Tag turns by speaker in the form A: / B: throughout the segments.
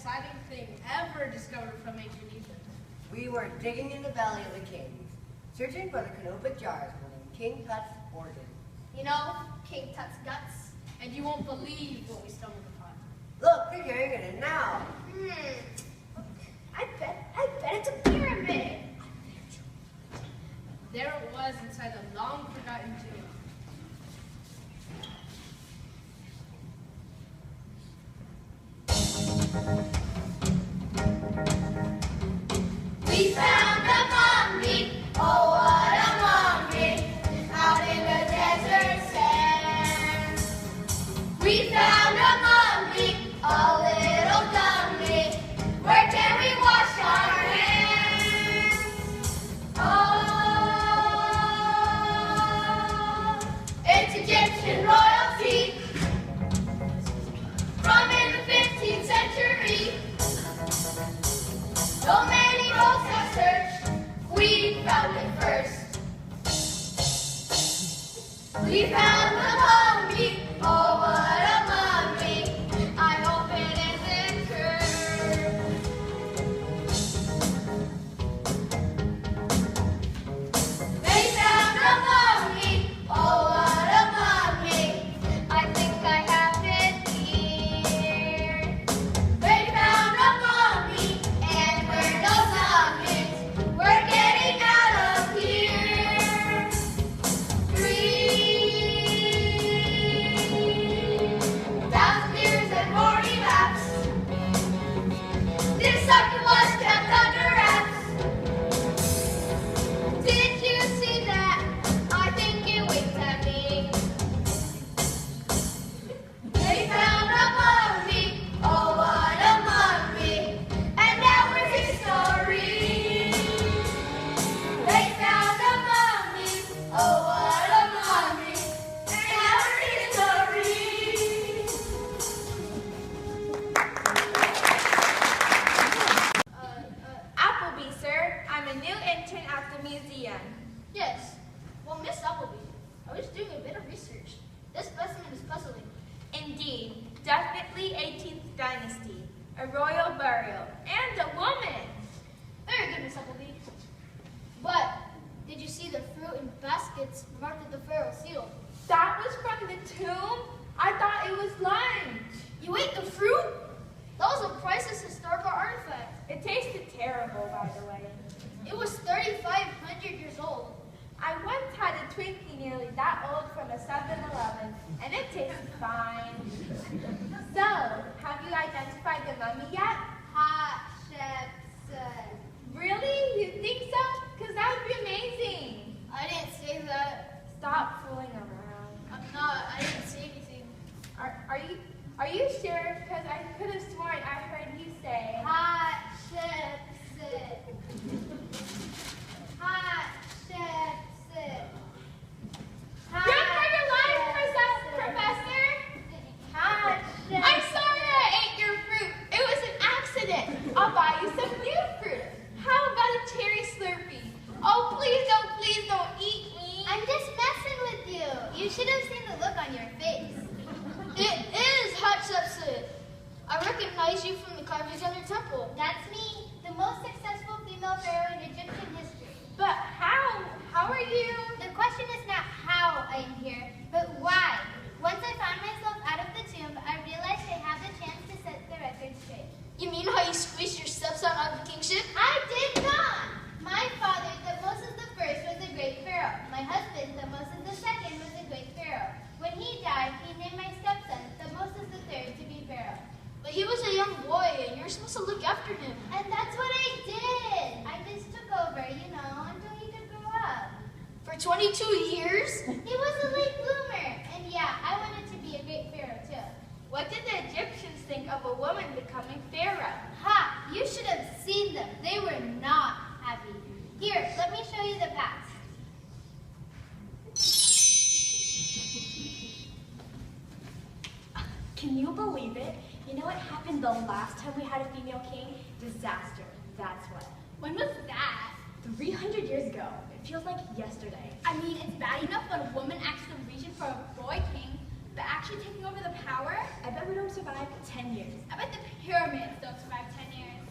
A: exciting thing ever discovered from ancient Egypt.
B: We were digging in the Valley of the Kings, searching for the canopic jars holding King Tut's organ.
C: You know, King Tut's guts.
A: And you won't believe what we stumbled upon.
B: Look, they're carrying it in now.
C: I bet it's a pyramid.
A: There it was inside a long-forgotten tomb.
D: We found a mummy, oh what a mummy, out in the desert sand. We found a mummy, a little dummy, where can we wash our hands? Oh, it's Egyptian royalty, from in the 15th century. So many roads have searched, we found it first. We found the mummy, oh what a mummy, I hope it isn't cursed. They found a mummy, oh what a mummy, I think I have it here. They found a mummy, and we're no zombies, we're getting out of here. 3,000 years and more elapsed. This sucker was kept under wraps. Did you see that? I think it winked at me. They found a mummy, oh what a mummy, and now we're history. They found a mummy, oh what a mummy, and now we're history.
C: Appleby, sir. I'm a new intern at the museum.
E: Yes. Well, Miss Appleby, I was doing a bit of research. This specimen is puzzling.
C: Indeed, definitely 18th dynasty, a royal burial, and a woman.
E: Very good, Miss Appleby. But did you see the fruit in baskets marked with the pharaoh seal?
C: That was from the tomb? I thought it was lunch.
E: You ate the fruit? That was a priceless historical artifact.
C: It tasted terrible, by the way.
E: It was 3,500 years old.
C: I once had a Twinkie nearly that old from a 7-Eleven, and it tasted fine. So, have you identified the mummy yet?
E: Hatshepsut.
C: Really? You think so? Because that would be amazing.
E: I didn't say that.
C: Stop fooling around.
E: I'm not. I didn't say anything.
C: Are you sure? Because I could have sworn I heard you say
E: Hatshepsut. Hatshepsut.
C: Run for your life, Professor! I'm sorry I ate your fruit. It was an accident. I'll buy you some new fruit. How about a cherry Slurpee? Oh, please don't eat me.
D: I'm just messing with you. You should have seen the look on your face.
E: It is Hatshepsut. I recognize you from the carvings on your temple.
D: That's me, the most successful female pharaoh in Egyptian history.
C: But how? How are you?
D: The question is not how I'm here, but why. Once I found myself out of the tomb, I realized I have the chance to set the record straight.
E: You mean how you squeezed your stepson out of the kingship?
D: I did not! My father, Thutmose I, was a great pharaoh. My husband, Thutmose II, was a great pharaoh. When he died, he named my stepson, Thutmose III, to be pharaoh.
E: But he was a young boy, and you're supposed to look after him.
D: And that's what I did. I just took over, until he could grow up.
E: For 22 years?
D: He was a late bloomer. And yeah, I wanted to be a great pharaoh, too.
C: What did the Egyptians think of a woman becoming pharaoh?
D: Ha! You should have seen them. They were not happy. Here, let me show you the past.
F: Can you believe it? You know what happened the last time we had a female king? Disaster, that's what.
E: When was that?
F: 300 years ago. It feels like yesterday.
E: I mean, it's bad enough when a woman acts the regent for a boy king, but actually taking over the power?
F: I bet we don't survive 10 years.
E: I bet the
C: Pyramids don't survive 10 years.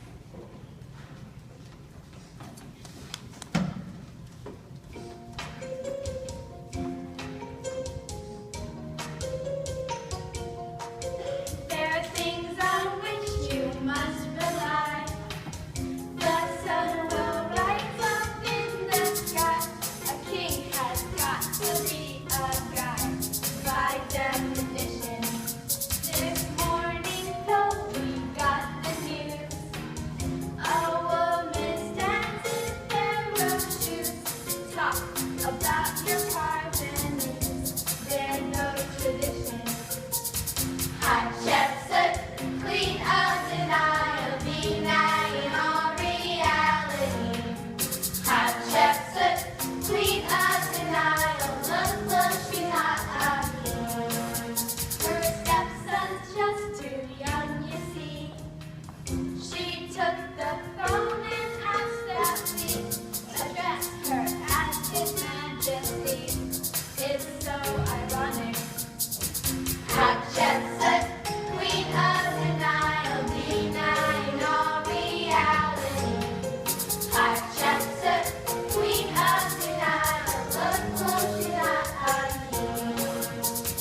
D: There are things on which you must rely. The sun will rise up in the sky. A king has got to be a guy by definition. This morning, though, we got the news. A woman stands in pair of shoes. Talk about your parvenus. They're no tradition. Hatshepsut, queen of denial, denying all reality. Hatshepsut, queen of denial, look, she's not a king. Her stepson's just too young, you see. She took the throne and asked that we address her as His Majesty. It's so ironic. Hatshepsut, queen of denial, denying all reality. Hatshepsut, queen of denial, look, she's not a king.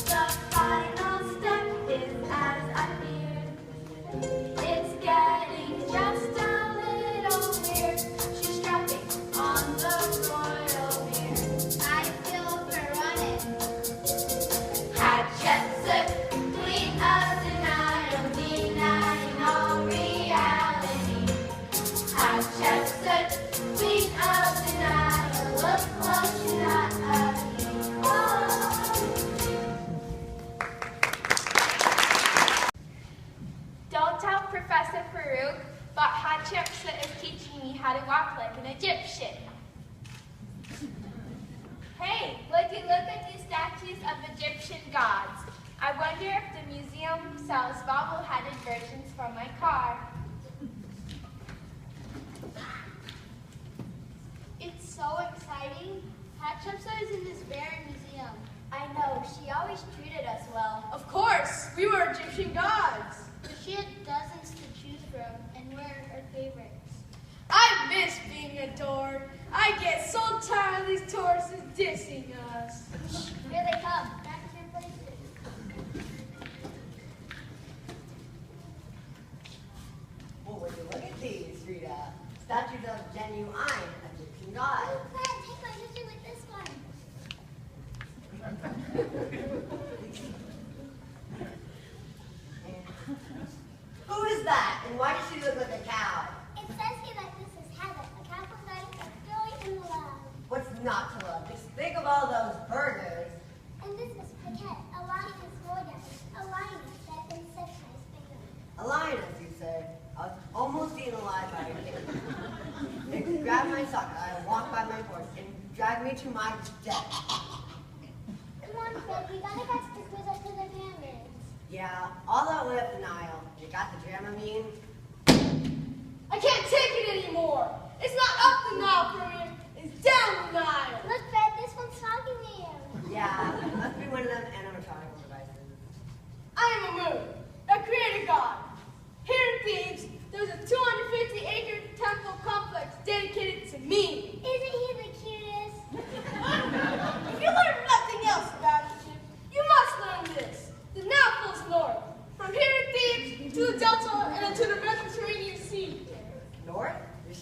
D: The final step is as I feared. It's getting just a little weird. She's strapping on the royal beard. I feel her running. Hatshepsut, queen of denial, denying all reality. Hatshepsut, queen of denial, look, she's not a king.
C: Don't tell Professor Farouk, but Hatshepsut is teaching me how to walk like an Egyptian. Hey, would you look at these statues of Egyptian gods? I wonder if the museum sells bobble-headed versions for my car.
E: It's so exciting. Hatshepsut is in this very museum. I know, she always treated us well.
A: Of course, we were Egyptian gods.
E: She had dozens to choose from, and we're her favorites.
A: I miss being adored. I get so tired of these tourists dissing us.
E: Here they come. Back to your places.
B: Well, would you look at these, Rita? Statues of genuine Egyptian gods.
E: Take my picture with this one.
B: Who is that? And why does she look like a cow?
E: It says here that this is heaven, a capital that is really in love.
B: What's not to love? Just think of all those burgers.
E: And this is Paquette, a lioness warrior, a lioness that is such nice finger.
B: A lioness, you say? I was almost eaten alive by a king. They grabbed my socket, I walked by my horse, and dragged me to my death.
E: Come on, Fred, we gotta catch the quiz up to the pyramids.
B: Yeah, all that way up the Nile. You got the Dramamine?
A: I can't take it anymore. It's not up the Nile for me. It's down the Nile.
E: Look, Fred, this one's talking to you.
B: Yeah, must be one of them animatronic devices.
A: I am a moon, a creator god. Here in Thebes, there's a 250-acre temple complex dedicated to me.
E: Isn't he the cutest?
A: If you learn nothing else about Egypt, you must learn this. The Nile flows north, from here in Thebes to the Delta and to the Mediterranean Sea.
B: North? You're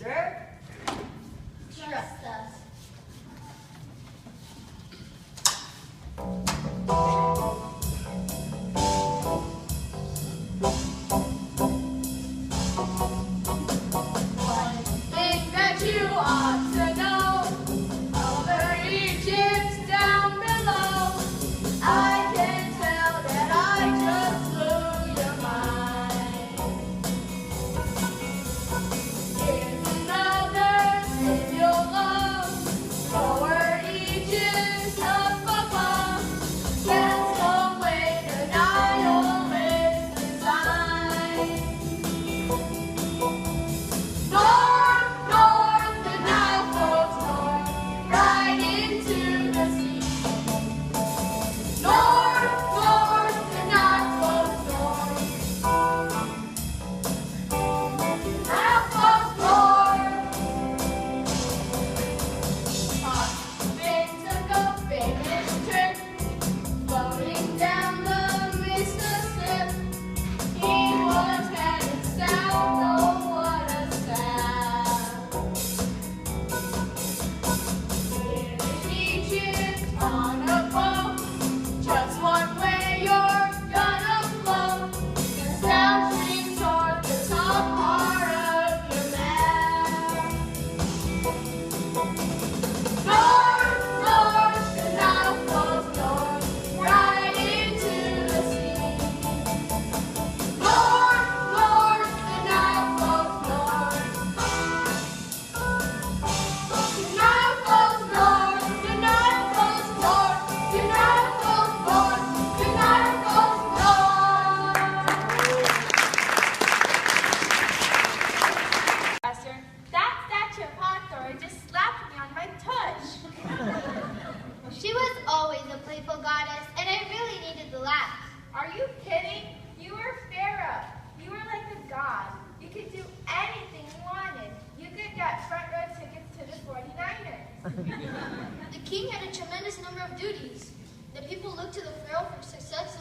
E: The king had a tremendous number of duties. The people looked to the pharaoh for success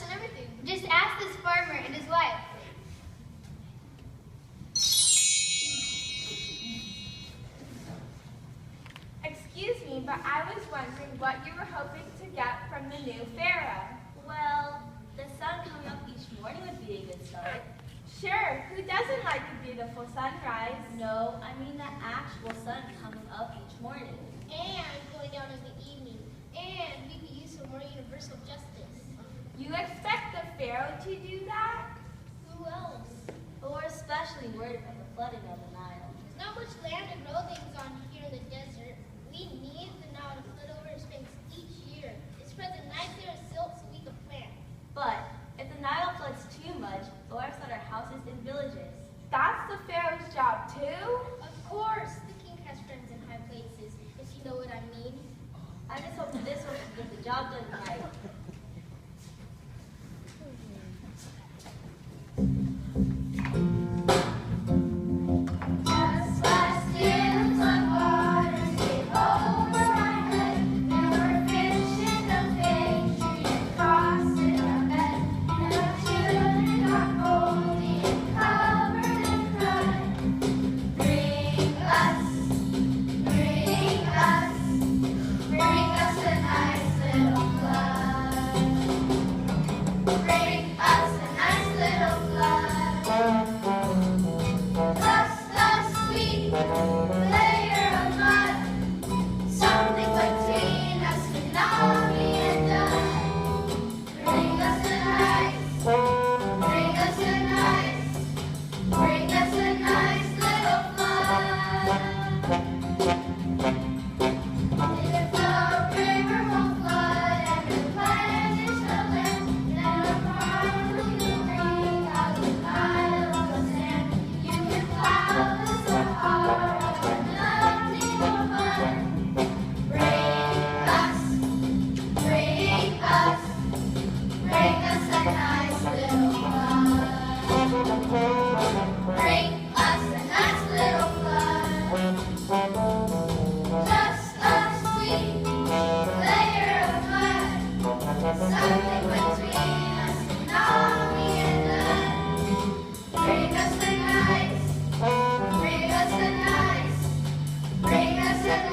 E: and everything.
D: Just ask this farmer and his wife.
C: Excuse me, but I was wondering what you were hoping to get from the new pharaoh.
F: Well, the sun coming up each morning would be a good start.
C: Sure, who doesn't like a beautiful sunrise?
F: No, I mean the actual sun coming up each morning.
E: And going down in the evening. And we could use some more universal justice.
C: You expect the pharaoh to do that?
E: Who else?
F: But we're especially worried about the flooding of the Nile.
E: There's not much land to grow things on here in the desert. We need the Nile to flood over its banks each year. It spreads a nice layer of silt so we can plant.
F: But if the Nile floods too much, they'll have our houses and villages.
C: That's the pharaoh's job too?
E: Of course, the king has friends in high places, if you know what I mean.
F: I just hope that this one can get the job done right.
D: Just last year, the floodwaters came over my head. There were fish in the fig tree and frost in our bed. And our children got moldy and covered in crud. Bring us a nice little flood. Bring us a nice little flood. Just a sweet layer of mud, something between us and done. Bring us a nice little flood. If the river won't flood and replenish the land, then a farm will bring out the pile of sand. You can plow the Sahara with nothing but fun. Bring us a nice little flood. Bring us a nice little flood. Just a sweet layer of mud, something between us and army and none. Bring us a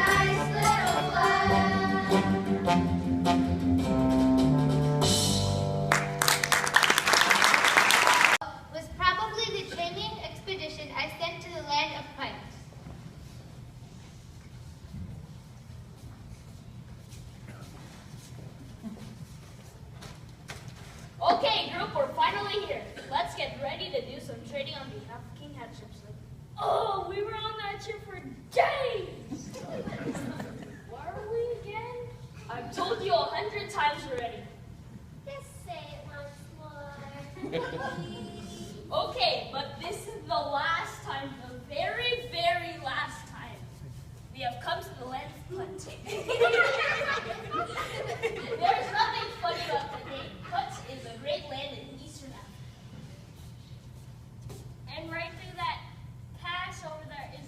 D: nice little flood. Was probably the training expedition I sent to the land of pipes.
G: Okay, group, we're finally here. Let's get ready to do some trading on behalf of King Hatshepsut. Oh, we were on that trip for days! Where were we again? I've told you 100 times already.
E: Just say it once more.
G: Okay, but this is the last time, the very, very last time we have come to the land of plenty. There's nothing funny about the name. Put is a great land in eastern Africa. And right through that pass over there is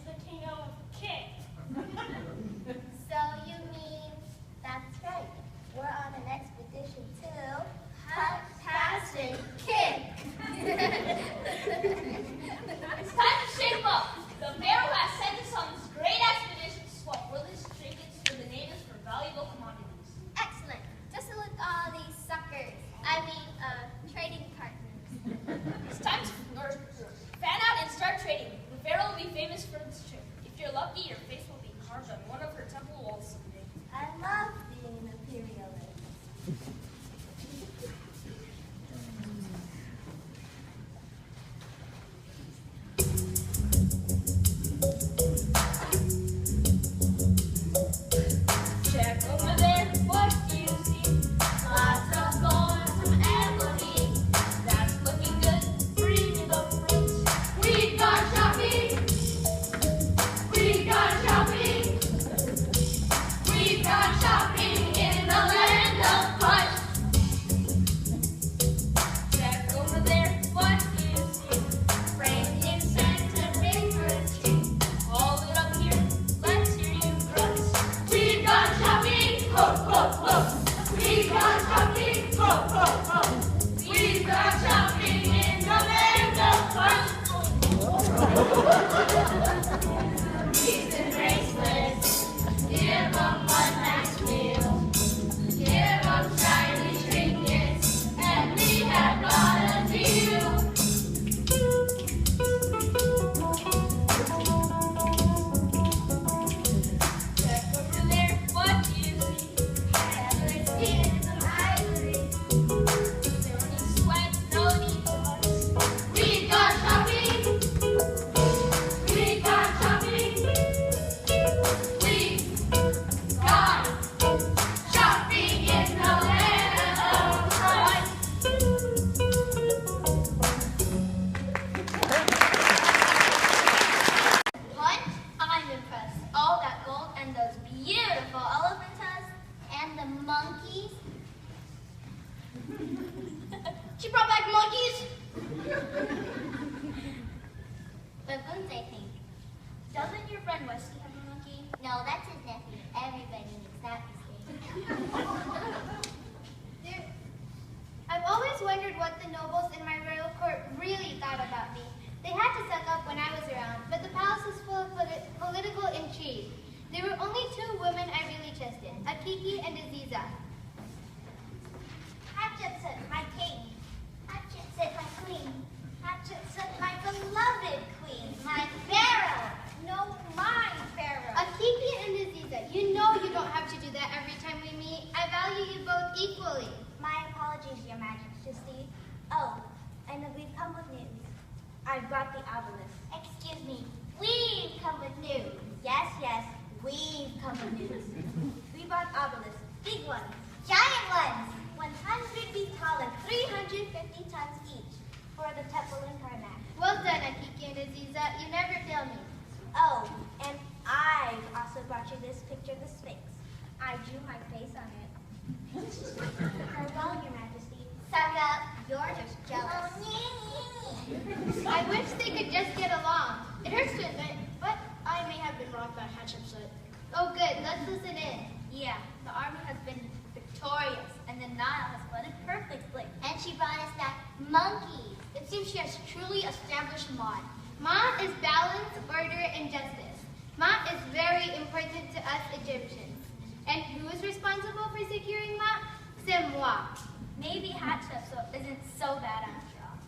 G: friend Wesley have a monkey?
E: No, that's his nephew. Everybody makes that mistake. I've always wondered what the nobles in my royal court really thought about me. They had to suck up when I was around, but the palace was full of political intrigue. There were only two women I really trusted, Akiki and Aziza. Hatshepsut, my king. Hatshepsut, my queen. Hatshepsut, my beloved queen. My pharaoh. No, my pharaoh. Akiki and Aziza, you know you don't have to do that every time we meet. I value you both equally. My apologies, Your Majesty. Oh, and we've come with news. I brought the obelisk. Excuse me, we've come with news. Yes, yes, we've come with news. We brought obelisks, big ones, giant ones, 100 feet tall and 350 tons each, for the temple in Karnak. Well done, Akiki and Aziza. You never fail me. Oh, and I've also brought you this picture of the Sphinx. I drew my face on it. Farewell, Your Majesty. Suck up. You're just jealous. I wish they could just get along. It hurts to admit, but I may have been wronged by Hatshepsut. Oh, good. Let's listen in. Yeah, the army has been victorious, and the Nile has flooded perfectly. And she brought us back monkeys. It seems she has truly established Maat. Maat is balance, order, and justice. Maat is very important to us Egyptians. And who is responsible for securing Maat? C'est moi. Maybe Hatshepsut isn't so bad after all.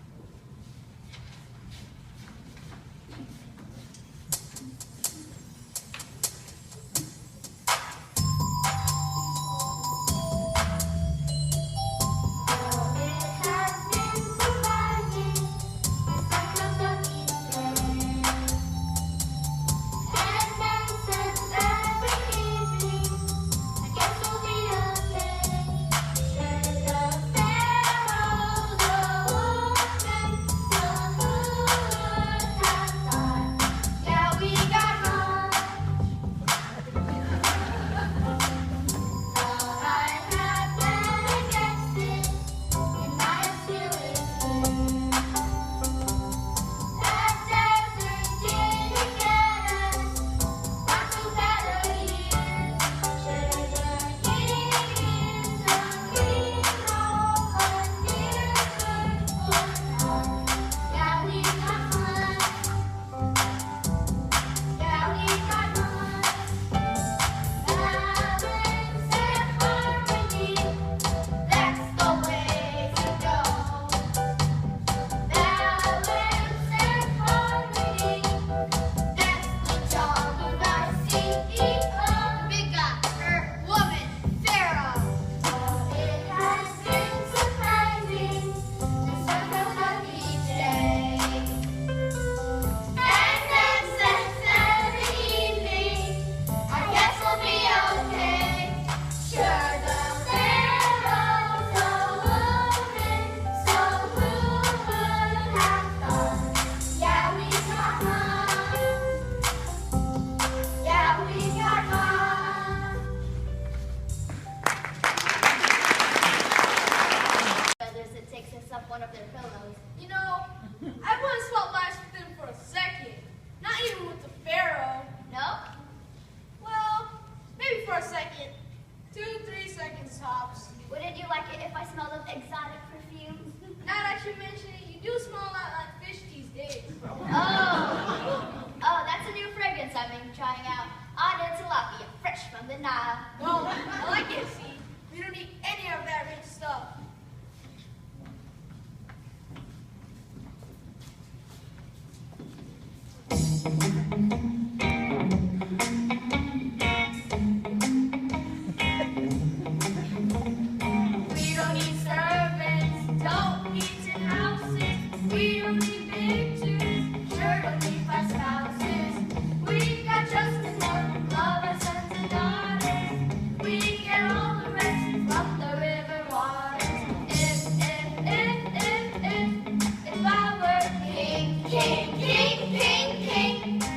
E: King, king, king, king.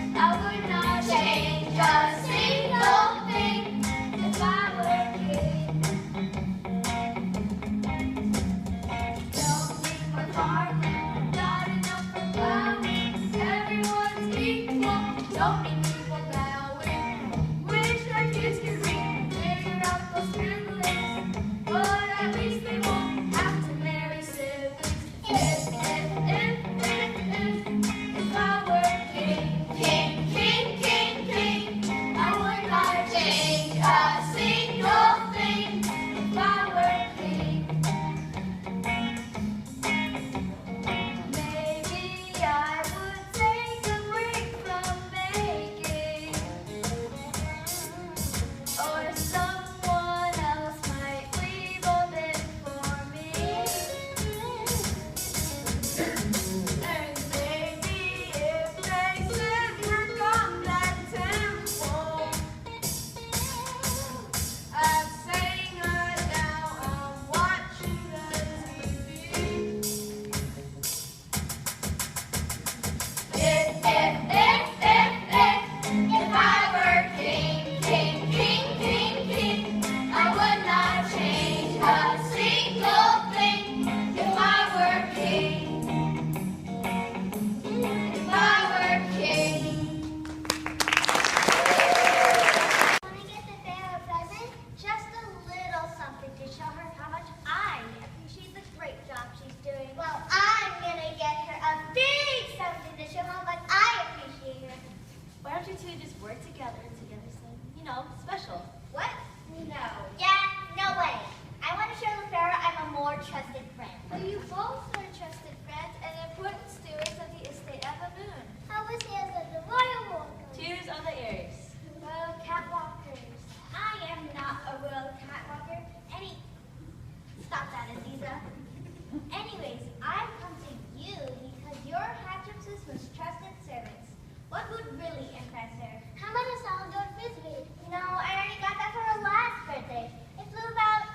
F: Don't you two just work together to get something, special?
E: What? No. Yeah, no way. I want to show the Pharaoh I'm a more trusted friend.
D: But you both are trusted friends and important stewards of the estate of the moon.
E: How was he as the royal walker?
F: Twos of the Aries.
E: Royal catwalkers. I am not a royal catwalker. Stop that, Aziza. Anyways, I've come to you because you're Hatshepsut's most trusted servants. What would really impress her? How about a solid frisbee? No, I already got that for her last birthday. It flew about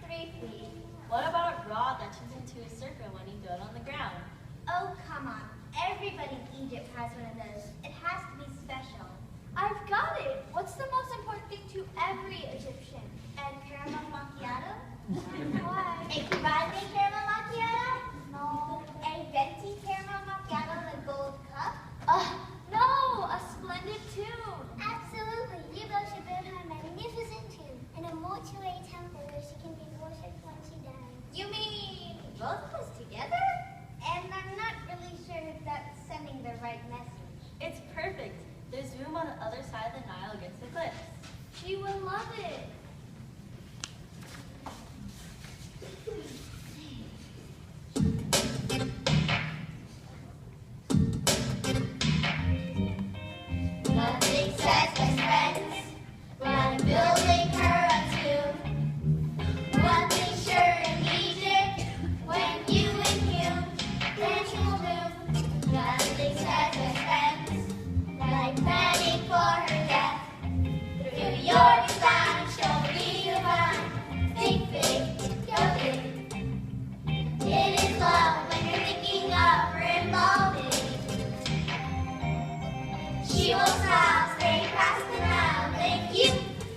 E: 3 feet.
F: What about a rod that turns into a circle when you throw it on the ground?
E: Oh, come on. Everybody in Egypt has one of those. It has to be special.
D: I've got it. What's the most important thing to every Egyptian?
E: And caramel macchiato?
D: Why?
E: A Kibate caramel macchiato? No. A venti caramel macchiato in a gold cup?
D: No, a splendid tune.
E: Absolutely. You both should build her a magnificent tomb in a mortuary temple where she can be worshipped when she dies. You mean both of us together? And I'm not really sure if that's sending the right message.
F: It's perfect. There's room on the other side of the Nile against the cliffs.
D: She will love it.
E: Nothing says best friends when I'm building her a tomb. One thing sure in Egypt, when you inhume, then she will bloom. Nothing says best friends like planning for her death. Through your design, she'll be divine. Think big, go big. It is love when you're thinking of her involving. She will smile, stay past the Nile. Thank you,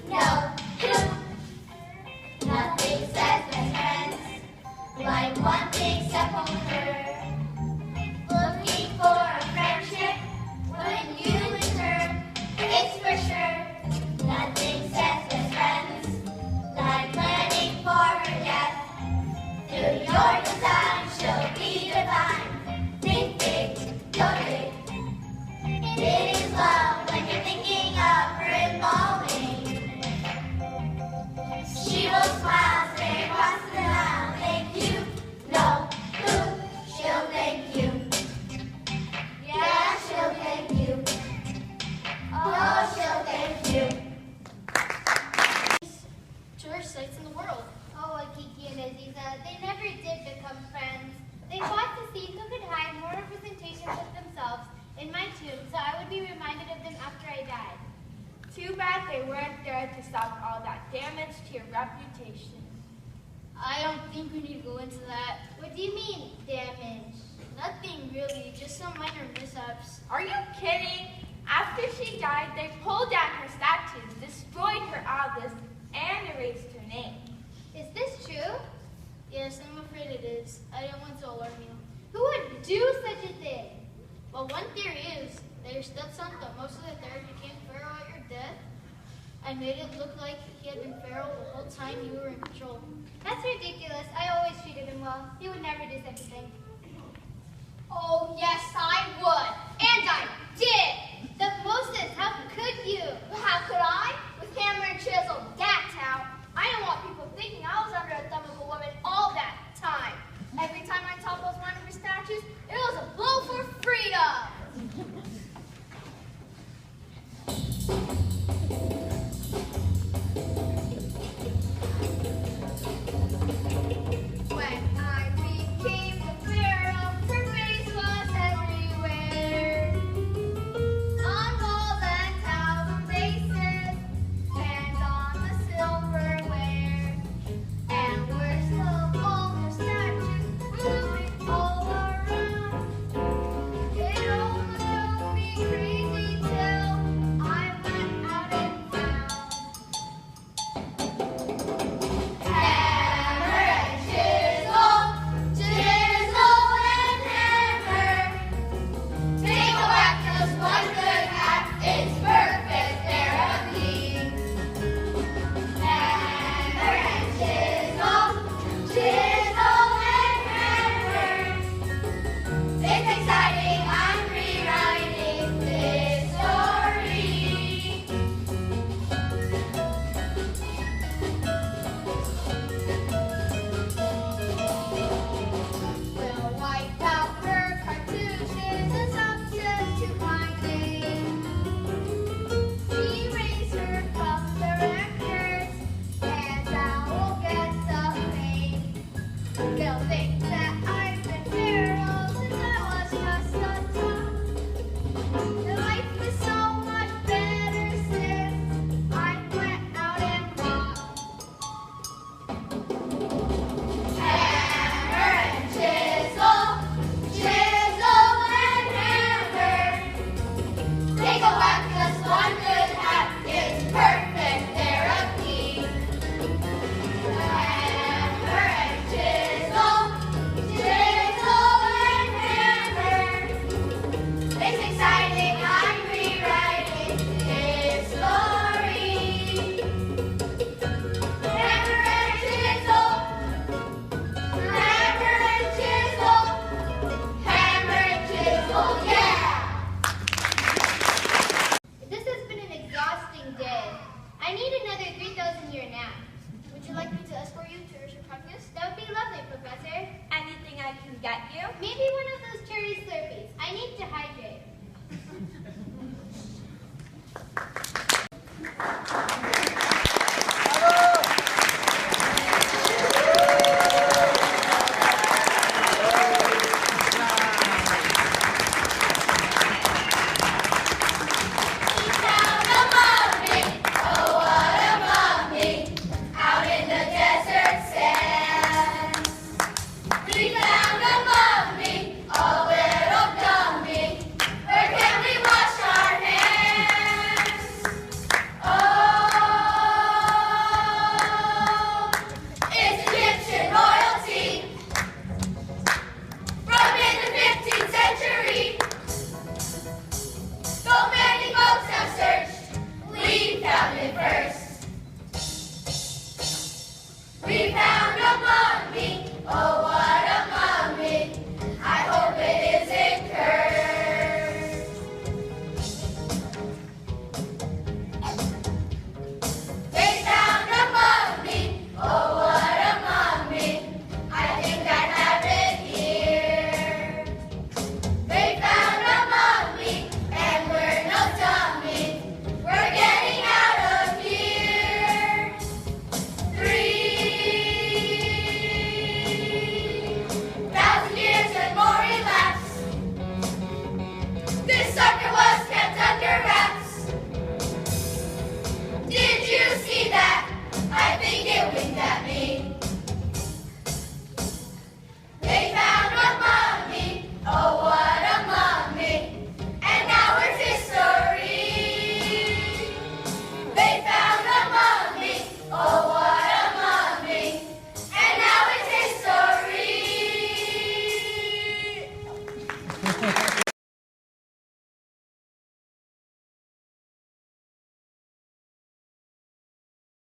E: no, who? Nothing says best friends like one big sepulcher. Looking for a friendship when you return, it's for sure. Nothing says best friends like planning for her death. Through your design, she'll be divine. Think big, go big. It is love when you're thinking of her involving. She will smile, stay across the Nile. Thank you, no, who? She'll thank you. Yeah, she'll thank you. Oh, she'll thank you.
D: Tourist sites in the world.
E: Oh, Kiki and Aziza, they never did become friends. They fought to see who could hide more representations of themselves in my tomb so I would be reminded of them after I died.
A: Too bad they weren't there to stop all that damage to your reputation.
D: I don't think we need to go into that.
E: What do you mean, damage?
D: Nothing really, just some minor mishaps.
A: Are you kidding? After she died, they pulled down her statues, destroyed her obelisk, and erased her name.
E: Is this true?
D: Yes, I'm afraid it is. I don't want to alarm you.
E: Who would do such a thing?
D: Well, one theory is that your stepson thought most of the third became Pharaoh at your death and made it look like he had been Pharaoh the whole time you were in control.
E: That's ridiculous. I always treated him well. He would never do such a thing.
C: Oh, yes, I would. And I did.
E: The Moses, how could you?
C: How could I? With hammer and chisel, that's how. I didn't want people thinking I was under the thumb of a woman all that time. Every time I toppled one of her statues, it was a blow for freedom. When I became the Pharaoh, her face was everywhere. On walls and towels and vases, and on the silverware. And we're still all her statues, moving all around. It all drove me crazy till I went out get you?
E: Me